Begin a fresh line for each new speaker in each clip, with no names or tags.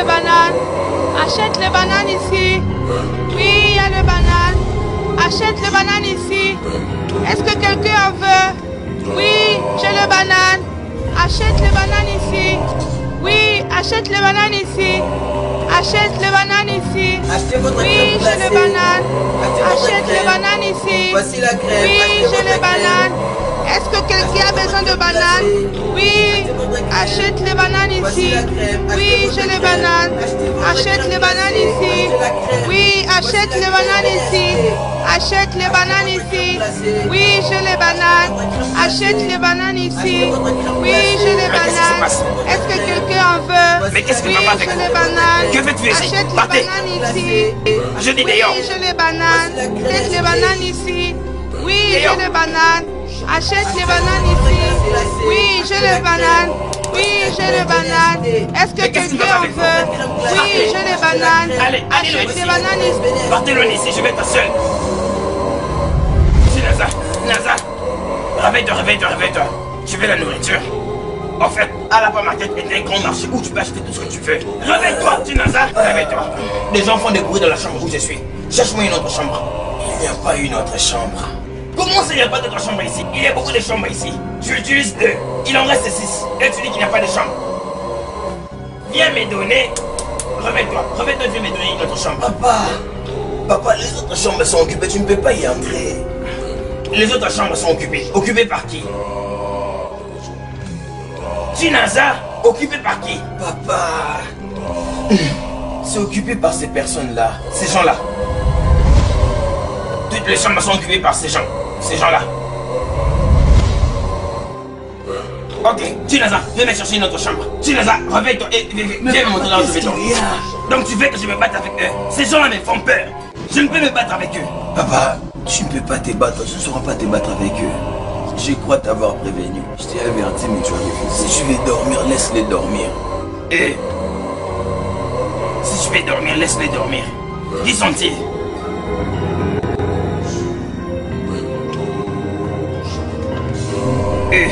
les bananes. Achète les bananes ici. Oui, il y a les bananes. Achète les bananes ici. Est-ce que quelqu'un en veut? Oui, j'ai les bananes. Achète les bananes ici. Oui, achète les bananes ici. Achète les bananes ici. Oui, j'ai les bananes. Achète les bananes ici.
Voici la crème.
Oui, j'ai les bananes. Est-ce que quelqu'un a besoin de bananes? Oui, achète les bananes ici. Oui, j'ai les bananes. Achète les bananes ici. Oui, achète les bananes ici. Achète les bananes ici. Oui, j'ai les bananes. Achète les bananes ici. Oui, j'ai les bananes. Est-ce que quelqu'un en veut?
Mais qu'est-ce que
oui,
papa fait?
j'ai les bananes.
Que faites-vous ici?
Achète les
Partez.
bananes ici.
Je dis
Oui,
dehors.
j'ai les bananes. Achète les bananes ici. Oui, j'ai les bananes. Achète les bananes ici. Oui, j'ai les bananes. Oui, j'ai les bananes. Est-ce que quelqu'un en veut? Oui, j'ai les bananes.
Allez, allez,
Achète les bananes ici.
Partez-le ici, je vais être seul. C'est Naza. Naza. Réveille-toi, réveille-toi, réveille-toi. Tu veux la nourriture? En fait, à la supermarché est un grand marché où tu peux acheter tout ce que tu veux. Réveille-toi, Naza. Réveille-toi. Les gens font des bruits dans la chambre où je suis. Cherche-moi une autre chambre. Il n'y a pas une autre chambre. Comment ça, il n'y a pas d'autre chambre ici? Il y a beaucoup de chambres ici. Tu utilises 2. Il en reste 6. Et tu dis qu'il n'y a pas de chambre. Viens me donner. Réveille-toi. Réveille-toi, viens me donner une autre chambre.
Papa, les autres chambres sont occupées. Tu ne peux pas y entrer.
Les autres chambres sont occupées. Occupées par qui? Tinaza, occupé par qui?
Papa, c'est occupé par ces personnes-là.
Ces gens-là. Toutes les chambres sont occupées par ces gens. Ces gens-là. Ok, Tinaza, viens me chercher une autre chambre. Tinaza, réveille-toi et viens me montrer là où je vais dormir. Donc tu veux que je me batte avec eux? Ces gens-là me font peur. Je ne peux me battre avec eux.
Papa, tu ne peux pas te battre. Tu ne sauras pas te battre avec eux. Je crois t'avoir prévenu. Je t'ai averti, mais tu as refusé. Si je vais dormir, laisse-les dormir.
Et si je vais dormir, laisse-les dormir. Qui sont-ils? Et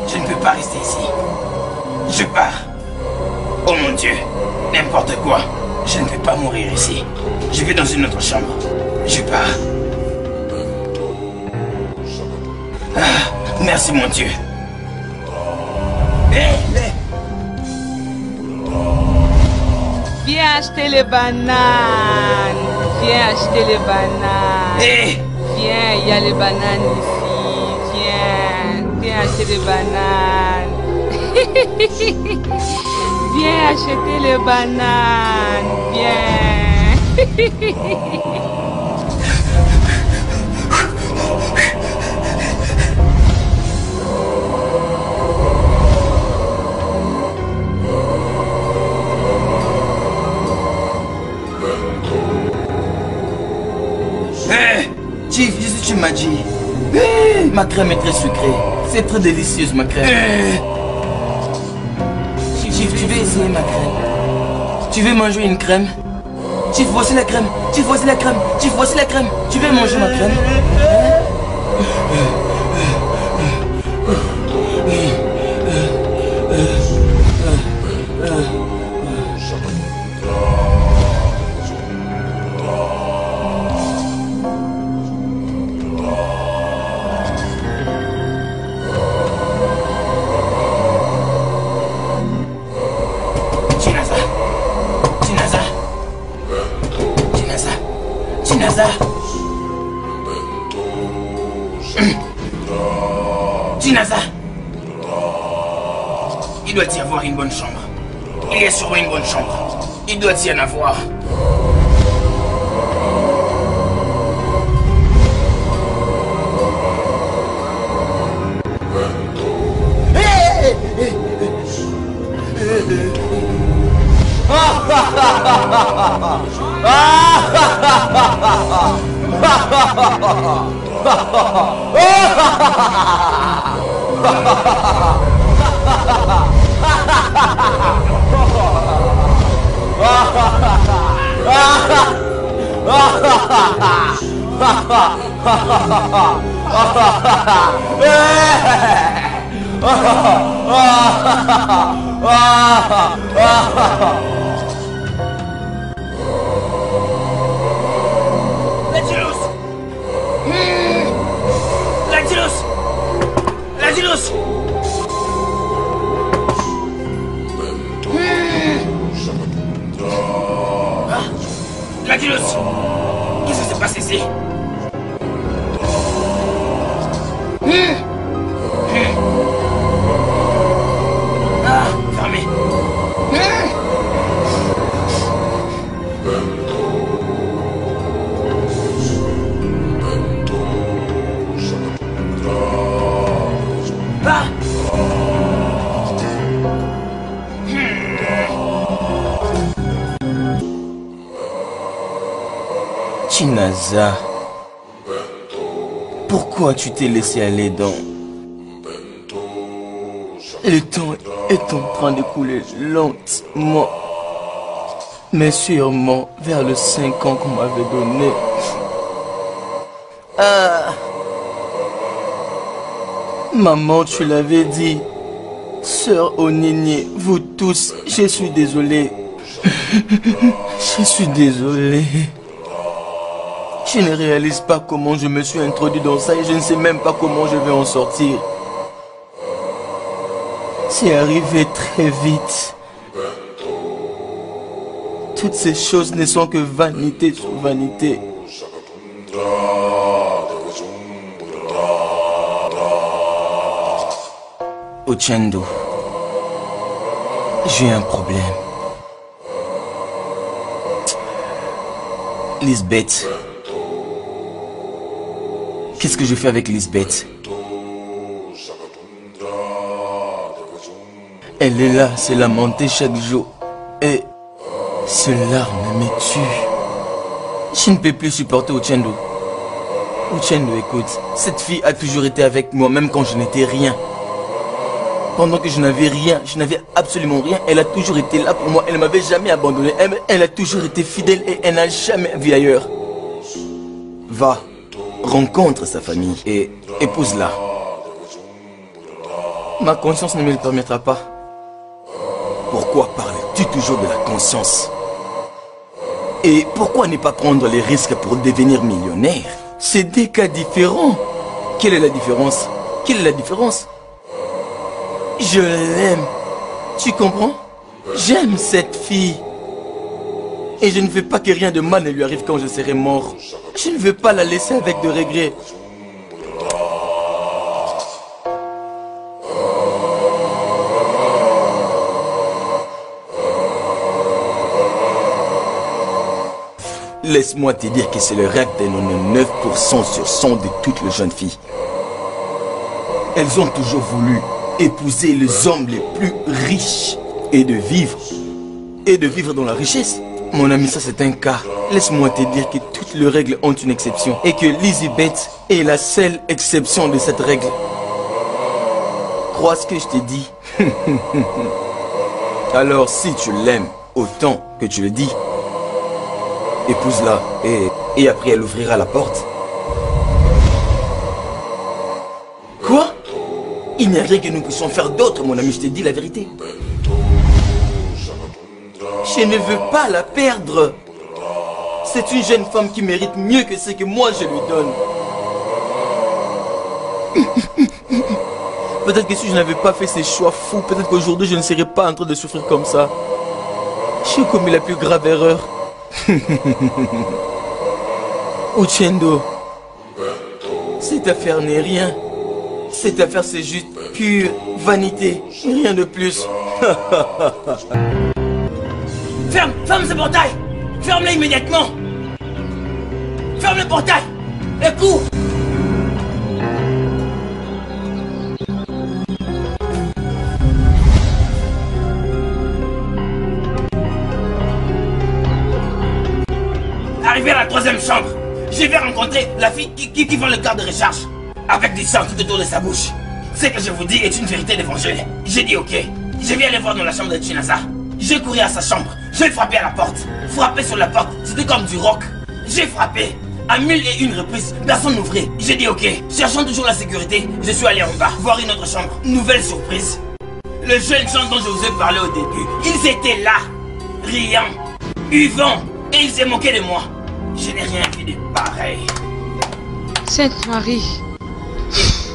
je ne peux pas rester ici. Je pars. Oh mon Dieu, n'importe quoi. Je ne peux pas mourir ici. Je vais dans une autre chambre. Je pars. Ah, merci mon Dieu.
Viens acheter les bananes. Viens acheter les bananes. Viens, il y a les bananes ici. Viens, viens acheter les bananes. Viens acheter les bananes. Viens.
Chief, qu'est-ce que tu m'as dit? Ma crème est très sucrée. C'est très délicieuse ma crème. Chief, tu veux essayer ma crème? Tu veux manger une crème? Chief, voici la crème. Chief, voici la crème. Chief, voici la crème. Tu veux manger ma crème?
Tinaza, il doit y avoir une bonne chambre. Il y a sûrement une bonne chambre. Il doit y en avoir. Lazilus! Lazilus! Qu'est-ce qui se passe ici? Ah, fermé. Ah!
Chinaza, pourquoi tu t'es laissé aller dans... Le temps est en train de couler lentement, mais sûrement vers le 5 ans qu'on m'avait donné. Ah. Maman, tu l'avais dit. Sœur Onini, vous tous, je suis désolé. Je suis désolé. Je ne réalise pas comment je me suis introduit dans ça et je ne sais même pas comment je vais en sortir. C'est arrivé très vite. Toutes ces choses ne sont que vanité sur vanité. Ochendo, j'ai un problème. Lisbeth. Qu'est-ce que je fais avec Lisbeth? Elle est là, se lamenter chaque jour. Et ce larme me tue. Je ne peux plus supporter Ochendo. Ochendo, écoute, cette fille a toujours été avec moi, même quand je n'étais rien. Pendant que je n'avais rien, je n'avais absolument rien, elle a toujours été là pour moi, elle ne m'avait jamais abandonné. Elle a toujours été fidèle et elle n'a jamais vu ailleurs. Va, rencontre sa famille et épouse-la. Ma conscience ne me le permettra pas. Pourquoi parles-tu toujours de la conscience? Et pourquoi ne pas prendre les risques pour devenir millionnaire? C'est des cas différents. Quelle est la différence? Quelle est la différence? Je l'aime. Tu comprends? J'aime cette fille. Et je ne veux pas que rien de mal ne lui arrive quand je serai mort. Je ne veux pas la laisser avec de regrets. Laisse-moi te dire que c'est le rêve de 99% sur 100 de toutes les jeunes filles. Elles ont toujours voulu épouser les hommes les plus riches et de vivre dans la richesse. Mon ami, ça c'est un cas. Laisse-moi te dire que toutes les règles ont une exception et que Lisbeth est la seule exception de cette règle. Crois ce que je te dis. Alors si tu l'aimes autant que tu le dis, épouse-la et après elle ouvrira la porte. Quoi? Il n'y a rien que nous puissions faire d'autre, mon ami, je te dis la vérité. Je ne veux pas la perdre. C'est une jeune femme qui mérite mieux que ce que moi je lui donne. Peut-être que si je n'avais pas fait ces choix fous, peut-être qu'aujourd'hui je ne serais pas en train de souffrir comme ça. J'ai commis la plus grave erreur. Ochendo, cette affaire n'est rien. Cette affaire c'est juste pure vanité, rien de plus.
Ferme ce portail! Ferme-le immédiatement! Ferme le portail! Et cours! Arrivé à la troisième chambre, je vais rencontrer la fille qui vend le quart de recharge avec du sang tout autour de sa bouche. Ce que je vous dis est une vérité d'évangile. J'ai dit ok. Je vais aller voir dans la chambre de Chinaza. J'ai couru à sa chambre. J'ai frappé à la porte. Frappé sur la porte, c'était comme du rock. J'ai frappé. À 1001 reprises, personne n'ouvrait. J'ai dit ok. Cherchant toujours la sécurité, je suis allé en bas, voir une autre chambre. Nouvelle surprise. Le jeune gens dont je vous ai parlé au début, ils étaient là, riant, buvant, et ils se moquaient de moi. Je n'ai rien vu de pareil.
Sainte Marie.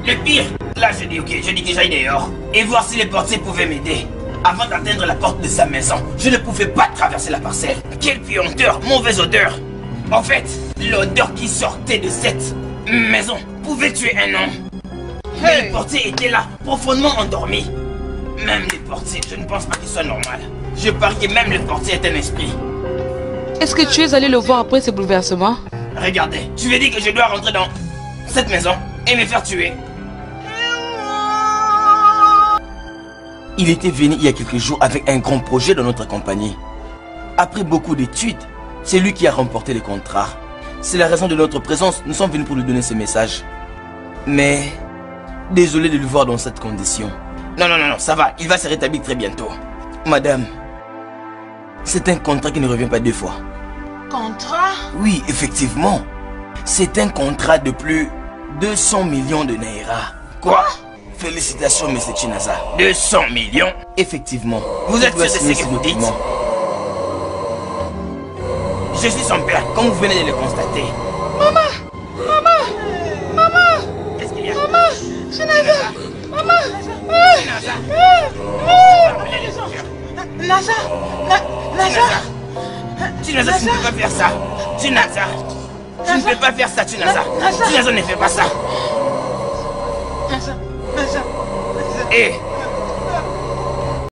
Et le pire, là je dis ok, je dis que j'aille dehors et voir si les portiers pouvaient m'aider. Avant d'atteindre la porte de sa maison, je ne pouvais pas traverser la parcelle. Quelle puanteur, mauvaise odeur. En fait, l'odeur qui sortait de cette maison pouvait tuer un homme. Mais les portiers étaient là, profondément endormis. Même les portiers, je ne pense pas qu'il soit normal. Je parie que même le portier est un esprit.
Est-ce que tu es allé le voir après ce bouleversement?
Regardez, tu veux dire que je dois rentrer dans cette maison et me faire tuer?
Il était venu il y a quelques jours avec un grand projet dans notre compagnie. Après beaucoup d'études, c'est lui qui a remporté le contrat. C'est la raison de notre présence, nous sommes venus pour lui donner ce message. Mais, désolé de le voir dans cette condition.
Non, ça va, il va se rétablir très bientôt.
Madame, c'est un contrat qui ne revient pas deux fois.
Contrat?
Oui, effectivement. C'est un contrat de plus 200 millions de Naira.
Quoi?
Félicitations, M. Chinaza.
200 millions?
Effectivement.
Vous êtes sûr de ce que vous dites? Je suis son père, comme vous venez de le constater.
Maman!
Qu'est-ce qu'il y a?
Maman! Chinaza! Maman!
Chinaza!
Naza!
Chinaza, tu ne peux pas faire ça. Chinaza! Tu ne peux pas faire ça, Chinaza. Chinaza ne fait pas ça.
Naza!
Eh!